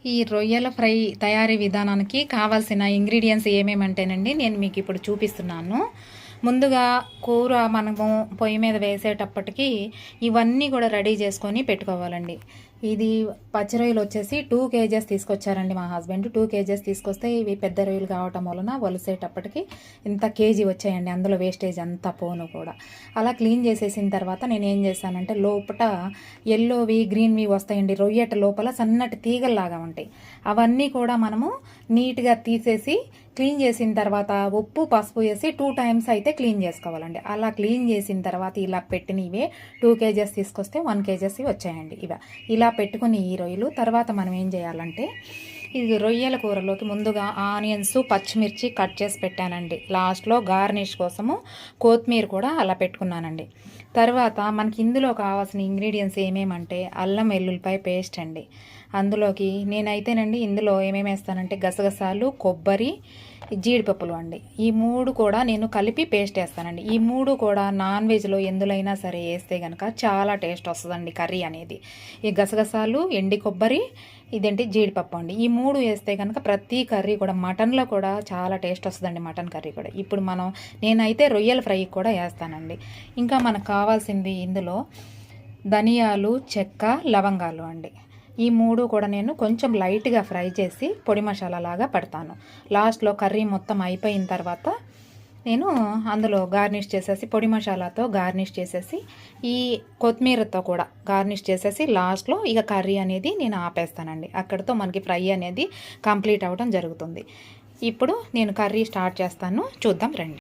ఈ రొయ్యల ఫ్రై తయారీ విధానానికి కావాల్సిన ఇంగ్రీడియంట్స్ ఏమేమంటేనండి నేను మీకు ఇప్పుడు చూపిస్తున్నాను. ముందుగా కూర మనము పొయ్యి మీద వేసేటప్పటికి ఇవన్నీ కూడా రెడీ చేసుకొని పెట్టుకోవాలండి. ఇది పచ్చి రొయ్యలు వచ్చేసి 2 కేజెస్ తీసుకొచ్చారండి మా హస్బెండ్. 2 కేజెస్ తీసుకొస్తే ఇవి పెద్ద రొయ్యలు కావటం వలన వలిసేటప్పటికి ఇంత కేజీ వచ్చాయండి. అందులో వేస్టేజ్ అంతా పోను కూడా. అలా క్లీన్ చేసేసిన తర్వాత నేను ఏం చేశానంటే లోపల ఎల్లోవి గ్రీన్వి వస్తాయండి. రొయ్యట లోపల సన్నటి తీగల్లాగా ఉంటాయి. అవన్నీ కూడా మనము నీట్గా తీసేసి క్లీన్ చేసిన తర్వాత ఉప్పు పసుపు వేసి 2 టైమ్స్ అయితే క్లీన్ చేసుకోవాలండి. అలా క్లీన్ చేసిన తర్వాత ఇలా పెట్టినవే 2 కేజెస్ తీసుకొస్తే 1 కేజెస్ వచ్చాయండి. ఇలా పెట్టుకుని ఈ రొయ్యలు తర్వాత మనం ఏం చేయాలంటే ఇది రొయ్యల కూరలోకి ముందుగా ఆనియన్స్ పచ్చిమిర్చి కట్ చేసి పెట్టానండి. లాస్ట్లో గార్నిష్ కోసము కొత్తిమీర కూడా అలా పెట్టుకున్నానండి. తర్వాత మనకి ఇందులో కావాల్సిన ఇంగ్రీడియంట్స్ ఏమేమంటే అల్లం వెల్లుల్లిపాయ పేస్ట్ అండి. అందులోకి నేనైతేనండి ఇందులో ఏమేమి వేస్తానంటే గసగసాలు, కొబ్బరి, జీడిపప్పులు అండి. ఈ 3 కూడా నేను కలిపి పేస్ట్ వేస్తానండి. ఈ 3 కూడా నాన్ వెజ్లో ఎందులైనా సరే వేస్తే కనుక చాలా టేస్ట్ వస్తుందండి కర్రీ అనేది. ఈ గసగసాలు, ఎండి కొబ్బరి, ఇదేంటి జీడిపప్పు అండి. ఈ 3 వేస్తే కనుక ప్రతి కర్రీ కూడా మటన్లో కూడా చాలా టేస్ట్ వస్తుందండి. మటన్ కర్రీ కూడా ఇప్పుడు నేనైతే రొయ్యల ఫ్రై కూడా వేస్తానండి. ఇంకా మనకు కావాల్సింది ఇందులో ధనియాలు, చెక్క, లవంగాలు అండి. ఈ 3 కూడా నేను కొంచెం లైట్గా ఫ్రై చేసి పొడి మసాలా లాగా పెడతాను. లాస్ట్లో కర్రీ మొత్తం అయిపోయిన తర్వాత నేను అందులో గార్నిష్ చేసేసి పొడి మసాలాతో గార్నిష్ చేసేసి ఈ కొత్తిమీరతో కూడా గార్నిష్ చేసేసి లాస్ట్లో ఇక కర్రీ అనేది నేను ఆపేస్తానండి. అక్కడితో మనకి ఫ్రై అనేది కంప్లీట్ అవ్వడం జరుగుతుంది. ఇప్పుడు నేను కర్రీ స్టార్ట్ చేస్తాను, చూద్దాం రండి.